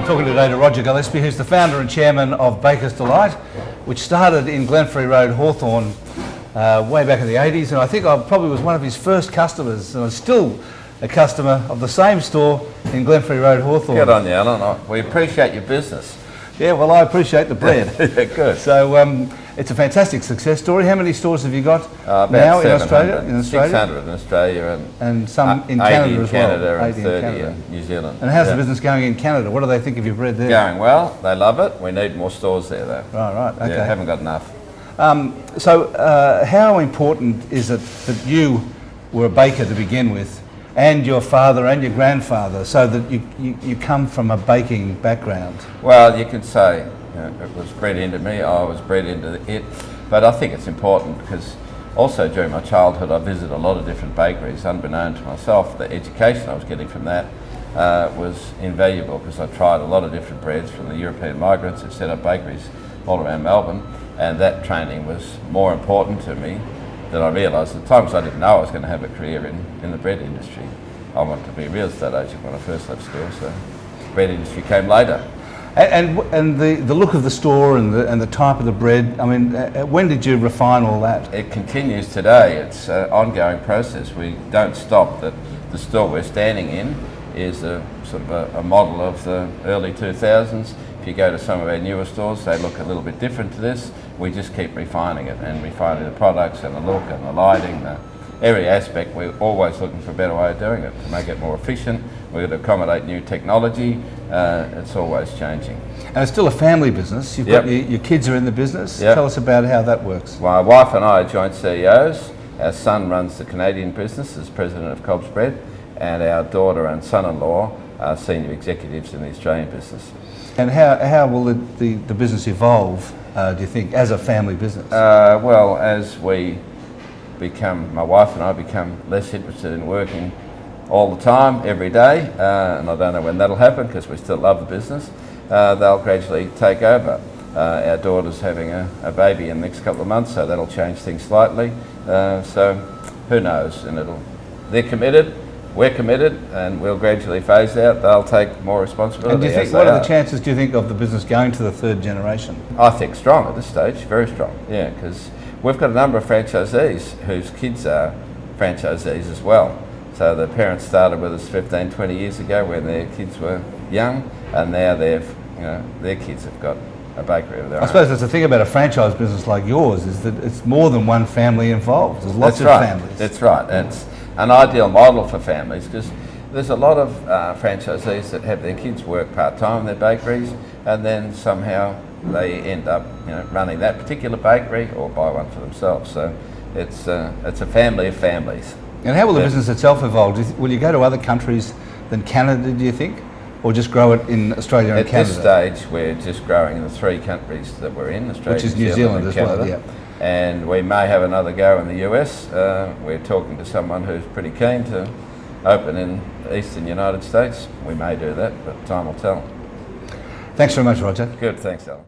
I'm talking today to Roger Gillespie, who's the founder and chairman of Baker's Delight, which started in Glenferrie Road, Hawthorn, way back in the 80s, and I think I probably was one of his first customers, and I'm still a customer of the same store in Glenferrie Road, Hawthorn. Good on you, Alan. We appreciate your business. Yeah, well, I appreciate the bread. Yeah, good. So it's a fantastic success story. How many stores have you got now in Australia? 600 in Australia and some in Canada as well. Canada and 30 in New Zealand. And how's the business going in Canada? What do they think of your bread there? Going well. They love it. We need more stores there though. Right, okay. Yeah, haven't got enough. So how important is it that you were a baker to begin with, and your father and your grandfather, so that you come from a baking background? Well, you could say it was bred into me, I was bred into it, but I think it's important because also during my childhood I visited a lot of different bakeries. Unbeknown to myself, the education I was getting from that was invaluable, because I tried a lot of different breads from the European migrants who set up bakeries all around Melbourne, and that training was more important to me than I realised at the time, because I didn't know I was going to have a career in the bread industry. I wanted to be a real estate agent when I first left school, so the bread industry came later. And the look of the store and the type of the bread, I mean, when did you refine all that? It continues today. It's an ongoing process. We don't stop. The store we're standing in is a sort of a model of the early 2000s. If you go to some of our newer stores, they look a little bit different to this. We just keep refining it and refining the products and the look and the lighting, every aspect. We're always looking for a better way of doing it to make it more efficient. We're going to accommodate new technology. It's always changing. And it's still a family business. You've got your kids are in the business. Yep. Tell us about how that works. My wife and I are joint CEOs. Our son runs the Canadian business as president of Cobb's Bread, and our daughter and son-in-law are senior executives in the Australian business. And how will the business evolve, do you think, as a family business? Well, as my wife and I become less interested in working all the time, every day, and I don't know when that'll happen because we still love the business, they'll gradually take over. Our daughter's having a baby in the next couple of months, so that'll change things slightly. So who knows? And they're committed. We're committed, and we'll gradually phase out. They'll take more responsibility. And do you think, what are the chances, do you think, of the business going to the third generation? I think strong at this stage, very strong, yeah, because we've got a number of franchisees whose kids are franchisees as well. So the parents started with us 15, 20 years ago when their kids were young, and now their kids have got a bakery of their own. I suppose that's the thing about a franchise business like yours, is that it's more than one family involved. There's lots of families. That's right. It's an ideal model for families, because there's a lot of franchisees that have their kids work part-time in their bakeries, and then somehow they end up running that particular bakery or buy one for themselves. So it's a family of families. And how will the business itself evolve? Will you go to other countries than Canada, do you think? Or just grow it in Australia and Canada? At this stage, we're just growing in the 3 countries that we're in, Australia, which is New Zealand as well, yeah. And we may have another go in the US. We're talking to someone who's pretty keen to open in the eastern United States. We may do that, but time will tell. Thanks very much, Roger. Good, thanks, Alan.